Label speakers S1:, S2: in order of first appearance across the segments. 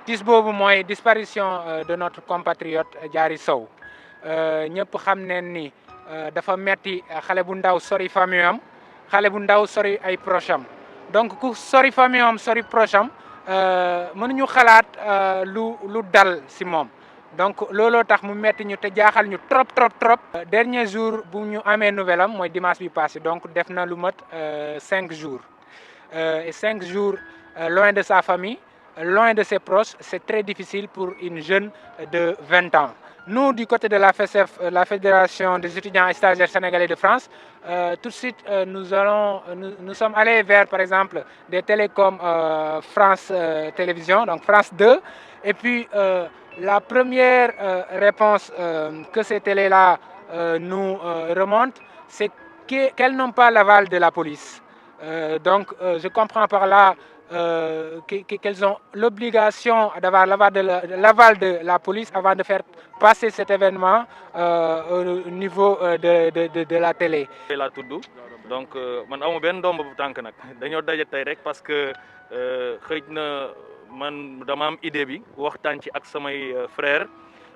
S1: tiis boobu mooy disparition de notre compatriote Diary Sow ñëpp xam neen ni dafa metti xale bu ndaw sori famille am xale bu ndaw sori ay proche am donc ku sori famille am sori proche am mënuñu xalaat lu dal si moom donc looloo tax mu metti ñu te jaaxal ñu trop trop trop. dernier jour bu ñu amee nouvelle am mooy dimanche bi passé donc def na lu mat 5 jours et 5 jours loin de sa famille. Loin de ses proches, c'est très difficile pour une jeune de 20 ans. Nous, du côté de la FSF, la Fédération des étudiants et stagiaires sénégalais de France, tout de suite, nous sommes allés vers, par exemple, des télés comme France Télévisions, donc France 2. Et puis, la première réponse que ces télés-là nous remontent, c'est qu'elles n'ont pas l'aval de la police. Donc, je comprends par là qu'elles ont l'obligation d'avoir l'aval de la police avant de faire passer cet événement au niveau de la télé.
S2: laa tudd donc man amu benn ndomb bu tànk nag dañoo daje tey rek parce que xëy na man dama am idée bi waxtaan ci ak samay frères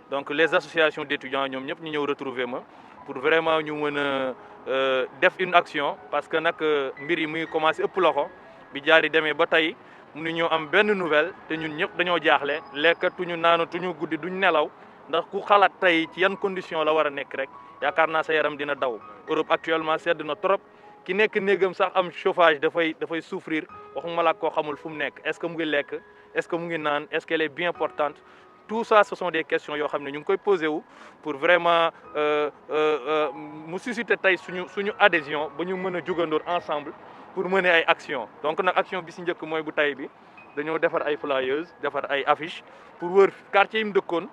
S2: donc les associations d'étudiants ñoom ñëpp ñu ñëw retrouver ma pour vraiment ñu mën a def une action parce que nag mbir yi muy commencé ëpp loxo bi Diary demee ba tey mënuñoo am benn nouvelle te ñun ñëpp dañoo jaaxle lekkatuñu naanatuñu guddi duñ nelaw ndax ku xalaat tey ci yan condition la war a nekk rek yaakaar naa sa yaram dina daw. Europe actuellement sedd na trop ki nekk néegam sax am chauffage dafay souffrir waxuma la koo xamul fu mu nekk est-ce que mu ngi lekk est-ce que mu ngi naan est-ce qu'elle est bien portante. Tout ça ce sont des questions yoo xam ne ñu ngi koy posé wu pour vraiment mu susciter tey suñu adhésion ba ñu mën a jugandoor ensemble pour mener ay action donc nag action bi si njëkk mooy bu tay bi dañoo defar ay flyers defar ay affiches pour wër quartier yi mu dëkkoon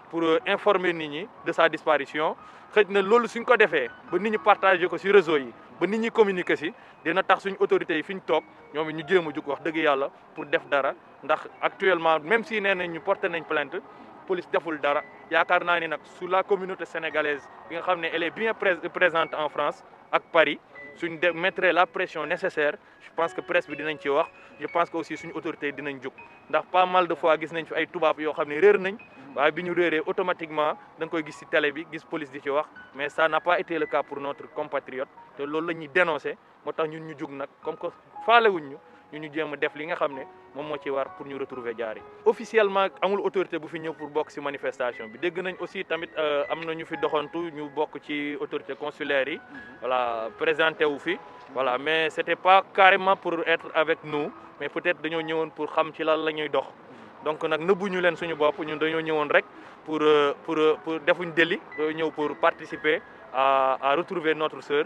S2: pour informer nit ñi de sa disparition. xëj na loolu suñ ko defee ba nit ñi partagé ko ci réseau yi ba nit ñi communiquer ci dina tax suñu autorités yi fi ñu toog ñoom it ñu jéem a jug wax dëgg yàlla pour def dara ndax actuellement même si nee nañ ñu porté nañ plainte police deful dara yaakaar naa ni nag sous la communauté sénégalaise bi nga xam ne elle est bien présente en France ak Paris suñ mettre la pression nécessaire je pense que presse bi dinañ ci wax je pense que aussi suñu autorités yi dinañ jug ndax pas mal de fois gis nañ fi ay tubaab yoo xam ne réer nañ waaye bi ñu réeree automatiquement da nga koy gis ci télé bi gis police di ci wax mais ça n'a pas été le cas pour notre compatriote te loolu la ñuy dénoncer moo tax ñun ñu jug nag comme que faalewuñ ñu jéem a def li nga xam ne moom moo ci war pour ñu retrouver Diary. officiellement amul autorité bu fi ñëw pour bokk ci manifestation bi dégg nañ aussi tamit am na ñu fi doxantu ñu bokk ci autorité consulaire yi voilà présenté wu fi voilà mais c'était pas carrément pour être avec nous mais peut-être dañoo ñëwoon pour xam ci lan la ñuy dox. donc nag nëbbuñu leen suñu bopp ñun dañoo ñëwoon rek pour defuñ délit dañoo ñëw pour participer à retrouver notre sœur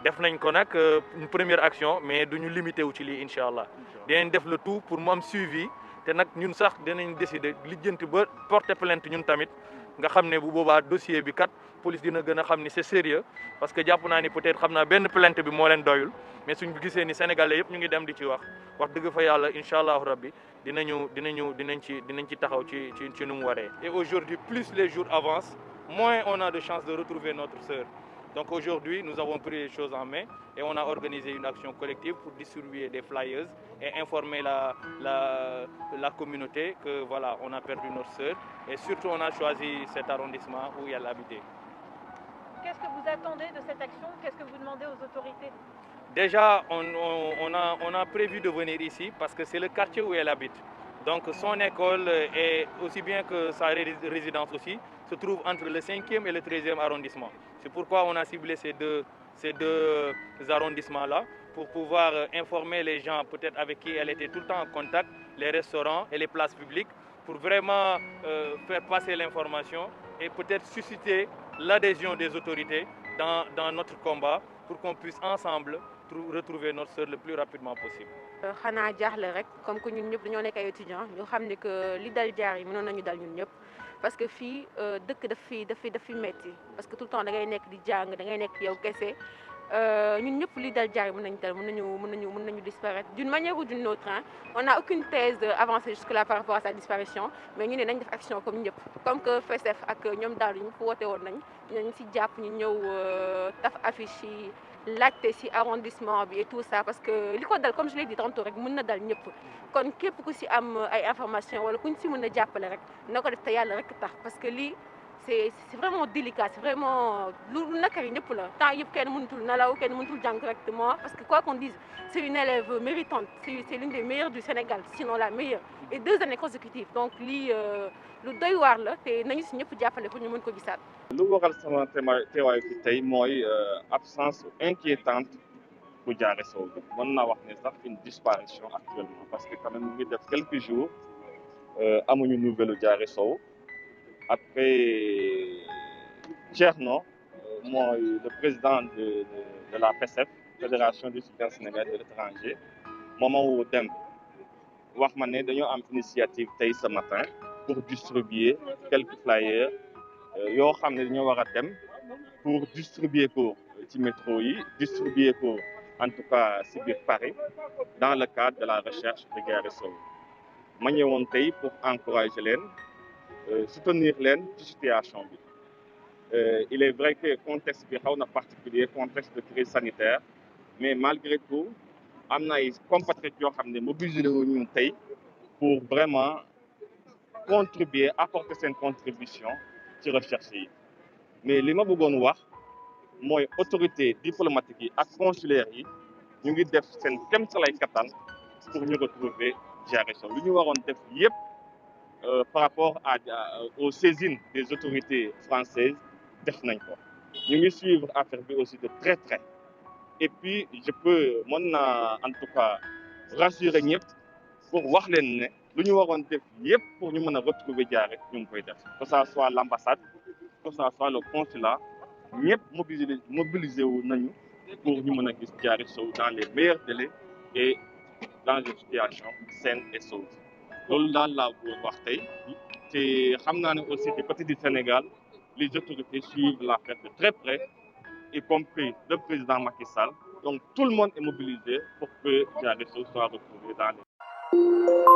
S2: def nañ ko nag une première action mais duñu limité wu ci lii incha allah dinañ def le tout pour mu am suivi te nag ñun sax dinañ décider lijjanti ba porter plainte ñun tamit nga xam ne bu boobaa dossier bi kat police dina gën a xam ni c'est sérieux parce que jàpp naa ni peut-être xam naa benn plainte bi moo leen doyul mais suñ gisee ni sénégalais yëpp ñu ngi dem di ci wax dëgg fa yàlla incha allahu rabbi dinañ ci taxaw ci nu mu waree. Et aujourd'hui plus les jours avancent moins on a de chances de retrouver notre sœur. Donc aujourd'hui nous avons pris les choses en main et on a organisé une action collective pour distribuer des flyers et informer la communauté que voilà on a perdu notre sœur et surtout on a choisi cet arrondissement où elle habitait.
S3: Qu'est-ce que vous attendez de cette action? Qu'est-ce que vous demandez aux autorités?
S2: Déjà on a prévu de venir ici parce que c'est le quartier où elle habite. Donc son école et aussi bien que sa résidence aussi se trouve entre le 5e et le 13e arrondissement. C'est pourquoi on a ciblé ces deux arrondissements-là pour pouvoir informer les gens peut-être avec qui elle était tout le temps en contact, les restaurants et les places publiques, pour vraiment faire passer l'information et peut-être susciter l'adhésion des autorités dans notre combat pour qu'on puisse ensemble retrouver notre sœur le plus rapidement possible.
S4: xanaa jaaxle rek comme que ñun ñëpp dañoo nekk ay étudiants ñu xam ne que li dal Diary mënoon nañu dal ñun ñëpp parce que fii dëkk daf fi metti parce que tout le temps da ngay nekk di jàng da ngay nekk yow kese ñun ñëpp li dal Diary mën nañu disparaître d'une manière ou d'une autre on n'a aucune thèse avancée jusque-là par rapport à sa disparition mais ñu ne nañ def action comme ñëpp comme que FSF ak ñoom daal ñu ko woote woon nañ ci jàpp ñu ñëw taf affiche yi laajte ci arrondissement bi et tout ça parce que li ko dal comme je l'ai dit tantôt rek mën na dal ñëpp kon képp ku ci am ay information wala kuñ ci mën a jàppale rek na ko def te yàlla rek tax parce que lii c'est vraiment délicat c'est vraiment lu nakari ñëpp la temps yëpp kenn mënutul nelaw kenn mënutul jàng correctement parce que quoi qu'on dise c'est une élève méritante c'est l'une des meilleures du Sénégal sinon la meilleure et 2 années consécutives donc lii lu doy waar la te nañu ci ñëpp jàppale pour ñu mën ko gisaat.
S5: lu waral sama teewaay fi tey mooy absence inquiétante bu Diarry Sow bi mën naa wax ne sax une disparition actuellement parce que quand même mu ngi def quelques jours amuñu nouvelle Diarry Sow après Thierno mooy le président de la PESEF Fédération des étudiants sénégalais de l'étranger moom moo dem wax ma ne dañoo am initiative tey ce matin pour distribuer quelques flyers yoo xam ne dañoo war a dem pour distribuer ko ci métro yi distribuer ko en tout cas ci biir Paris dans le cadre de la recherche de Diarry Sow ma ñëwoon tey pour encourager leen soutenir leen ci situation bi il est vrai que contexte bi xaw na particulier contexte de crise sanitaire mais malgré tout am na ay compatriotes yoo xam ne mobilisé wu ñu tey pour vraiment contribuer apporter seen contribution ci recherche yi mais li ma bëggoon wax mooy autorité diplomatique yi ak consulaire yi ñu ngi def seen kéemtalaay kattan pour ñu retrouver Diarry Sow lu ñu waroon def yépp par rapport aux saisines des autorités françaises def nañ ko ñu ngi suivre affaire bi aussi de très près et puis je peux mën naa en tout cas rassurer ñëpp pour wax leen ne lu ñu waroon def yépp pour ñu mën a retrouver Diarry ñu ngi koy def que ça soit l'ambassade que ça soit le consulat ñëpp mobilisé wu nañu pour ñu mën a gis Diarry Sow dans les meilleurs délais et dans une situation saine et sauve loolu daal laa bëggoon wax tey te xam naa ne aussi du côté du Sénégal les autorités suivent l'affaire de très près y compris le président Macky Sall donc tout le monde est mobilisé pour que Diarry Sow soit retrouvé dans les